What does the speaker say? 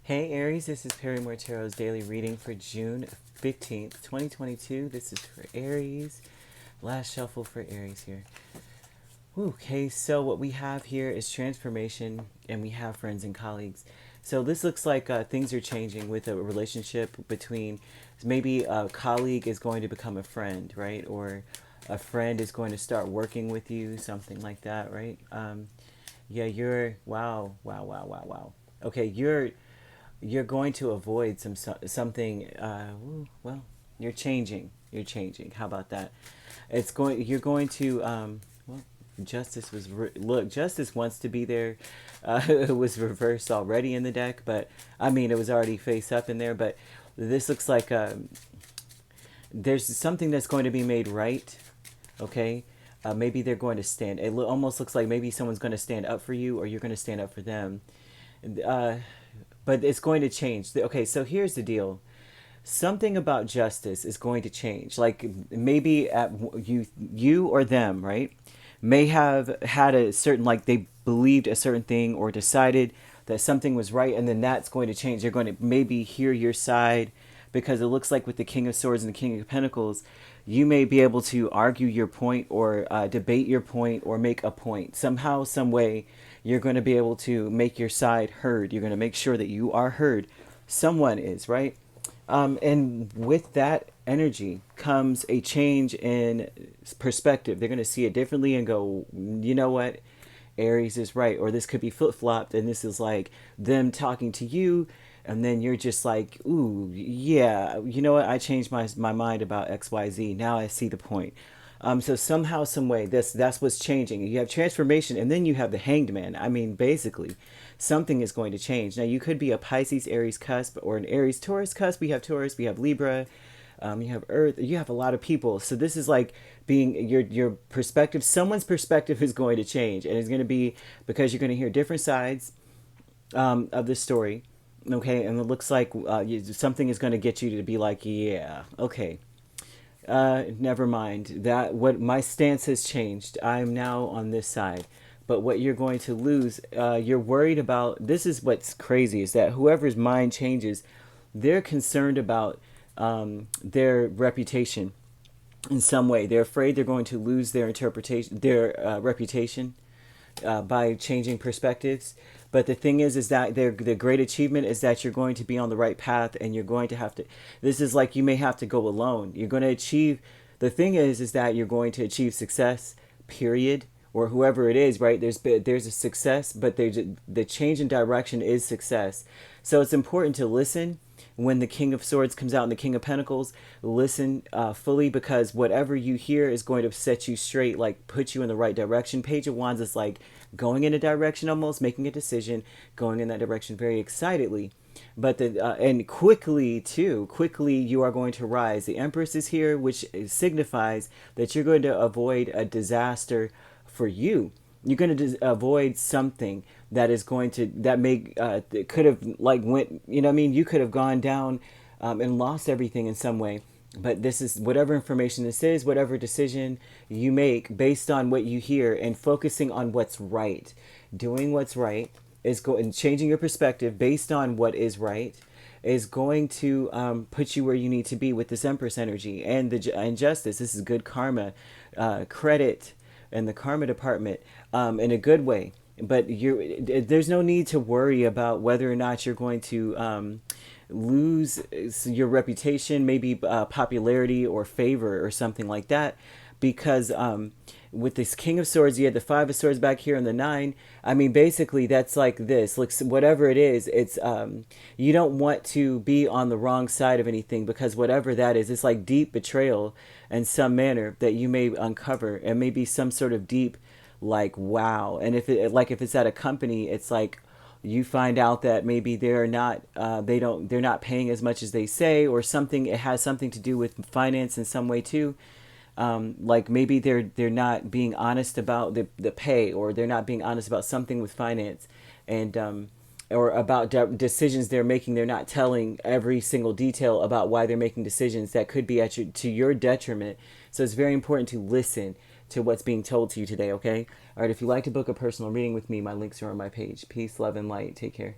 Hey Aries, this is Perrymore Tarot's daily reading for June 15th, 2022. This is for Aries. Last shuffle for Aries here. Okay, so what we have here is transformation, and we have friends and colleagues. So this looks like things are changing with a relationship between maybe a colleague is going to become a friend, right? Or a friend is going to start working with you, something like that, right? Yeah, you're wow. Okay, you're going to avoid something. Well, you're changing. How about that? You're going to well, justice look, justice wants to be there. It was reversed already in the deck, but I mean it was already face up in there, but this looks like there's something that's going to be made right. Okay. Maybe they're going to stand. Almost looks like maybe someone's going to stand up for you, or you're going to stand up for them. uh, but it's going to change. Okay, so here's the deal. Something about justice is going to change. Like maybe you or them, right? May have had a certain, like they believed a certain thing or decided that something was right, and then that's going to change. They're going to maybe hear your side, because it looks like with the King of Swords and the King of Pentacles, you may be able to argue your point, or debate your point, or make a point. Somehow, some way, you're going to be able to make your side heard. You're going to make sure that you are heard. Someone is, right? And with that energy comes a change in perspective. They're going to see it differently and go, you know what? Aries is right. Or this could be flip flopped, and this is like them talking to you, and then you're just like, ooh, yeah, you know what? I changed my mind about XYZ. Now I see the point. So somehow, some way, that's what's changing. You have transformation, and then you have the Hanged Man. I mean, basically, something is going to change. Now, you could be a Pisces Aries cusp or an Aries Taurus cusp. We have Taurus, we have Libra, you have Earth. You have a lot of people. So this is like being your perspective. Someone's perspective is going to change, and it's going to be because you're going to hear different sides of the story. Okay, and it looks like something is going to get you to be like, yeah, okay. Never mind. That what my stance has changed. I am now on this side. But what you're going to lose, you're worried about. This is what's crazy, is that whoever's mind changes, they're concerned about their reputation in some way. They're afraid they're going to lose their interpretation, their reputation, by changing perspectives. But the thing is that the great achievement is that you're going to be on the right path, and you're going to have to. This is like you may have to go alone. You're going to achieve. The thing is that you're going to achieve success. Period. Or whoever it is, right? There's a success, but the change in direction is success. So it's important to listen when the King of Swords comes out and the King of Pentacles. Listen fully, because whatever you hear is going to set you straight, like put you in the right direction. Page of Wands is like going in a direction, almost making a decision, going in that direction very excitedly. But and quickly too, quickly you are going to rise. The Empress is here, which signifies that you're going to avoid a disaster for you. You're going to avoid something that is going to that may that could have like went, you know what I mean, you could have gone down and lost everything in some way. But this is whatever information this is, whatever decision you make based on what you hear, and focusing on what's right. Doing what's right is going, changing your perspective based on what is right, is going to put you where you need to be with this Empress energy and and justice. This is good karma, credit, and the karma department in a good way. But there's no need to worry about whether or not you're going to lose your reputation, maybe popularity or favor or something like that, because with this King of Swords, you had the Five of Swords back here and the Nine. I mean, basically, that's like this. Like whatever it is, it's you don't want to be on the wrong side of anything, because whatever that is, it's like deep betrayal in some manner that you may uncover, and maybe some sort of deep, like wow. And if it's at a company, it's like you find out that maybe they're not they're not paying as much as they say, or something. It has something to do with finance in some way too. Like maybe they're not being honest about the pay, or they're not being honest about something with finance, and or about decisions they're making. They're not telling every single detail about why they're making decisions that could be to your detriment. So it's very important to listen to what's being told to you today, okay? All right, if you'd like to book a personal reading with me, my links are on my page. Peace, love, and light. Take care.